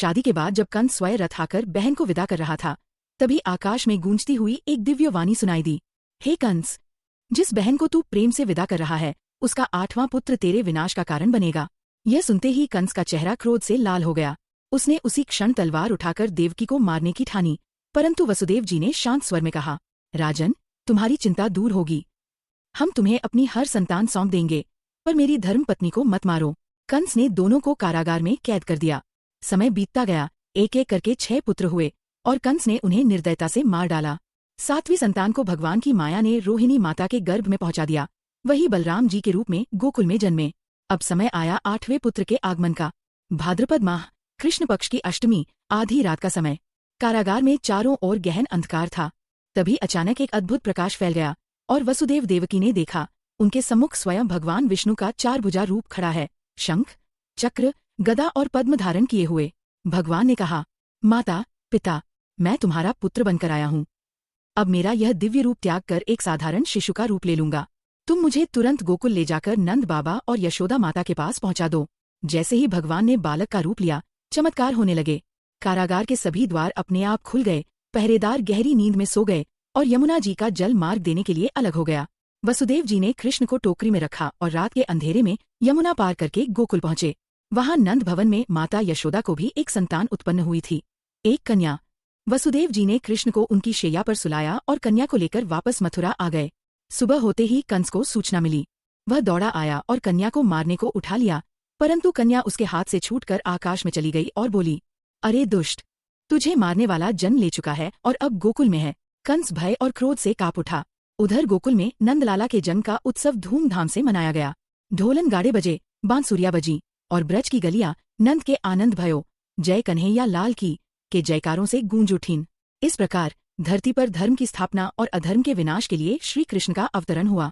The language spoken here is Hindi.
शादी के बाद जब कंस स्वयं रथ आकर बहन को विदा कर रहा था, तभी आकाश में गूंजती हुई एक दिव्य वाणी सुनाई दी। हे कंस, जिस बहन को तू प्रेम से विदा कर रहा है, उसका 8वां पुत्र तेरे विनाश का कारण बनेगा। यह सुनते ही कंस का चेहरा क्रोध से लाल हो गया। उसने उसी क्षण तलवार उठाकर देवकी को मारने की ठानी, परंतु वसुदेव जी ने शांत स्वर में कहा, राजन, तुम्हारी चिंता दूर होगी। हम तुम्हें अपनी हर संतान सौंप देंगे, पर मेरी धर्मपत्नी को मत मारो। कंस ने दोनों को कारागार में कैद कर दिया। समय बीतता गया, एक एक करके 6 पुत्र हुए और कंस ने उन्हें निर्दयता से मार डाला। 7वीं संतान को भगवान की माया ने रोहिणी माता के गर्भ में पहुंचा दिया। वही बलराम जी के रूप में गोकुल में जन्मे। अब समय आया 8वें पुत्र के आगमन का। भाद्रपद माह, कृष्ण पक्ष की अष्टमी, आधी रात का समय। कारागार में चारों ओर गहन अंधकार था। तभी अचानक एक अद्भुत प्रकाश फैल गया और वसुदेव देवकी ने देखा, उनके सम्मुख स्वयं भगवान विष्णु का 4 भुजा रूप खड़ा है, शंख, चक्र, गदा और पद्म धारण किए हुए। भगवान ने कहा, माता, पिता, मैं तुम्हारा पुत्र बनकर आया हूँ। अब मेरा यह दिव्य रूप त्याग कर एक साधारण शिशु का रूप ले लूंगा। तुम मुझे तुरंत गोकुल ले जाकर नंद बाबा और यशोदा माता के पास पहुंचा दो। जैसे ही भगवान ने बालक का रूप लिया, चमत्कार होने लगे। कारागार के सभी द्वार अपने आप खुल गए, पहरेदार गहरी नींद में सो गए और यमुना जी का जल मार्ग देने के लिए अलग हो गया। वसुदेव जी ने कृष्ण को टोकरी में रखा और रात के अंधेरे में यमुना पार करके गोकुल पहुंचे। वहां नंद भवन में माता यशोदा को भी एक संतान उत्पन्न हुई थी, एक कन्या। वसुदेव जी ने कृष्ण को उनकी शैया पर सुलाया और कन्या को लेकर वापस मथुरा आ गए। सुबह होते ही कंस को सूचना मिली। वह दौड़ा आया और कन्या को मारने को उठा लिया, परंतु कन्या उसके हाथ से छूटकर आकाश में चली गई और बोली, अरे दुष्ट, तुझे मारने वाला जन्म ले चुका है और अब गोकुल में है। कंस भय और क्रोध से कांप उठा। उधर गोकुल में नंदलाला के जन्म का उत्सव धूमधाम से मनाया गया। ढोलन गाड़े बजे, बांसुरियां बजी और ब्रज की गलियां नंद के आनंद भयो, जय कन्हैया लाल की के जयकारों से गूंज उठीं। इस प्रकार धरती पर धर्म की स्थापना और अधर्म के विनाश के लिए श्री कृष्ण का अवतरण हुआ।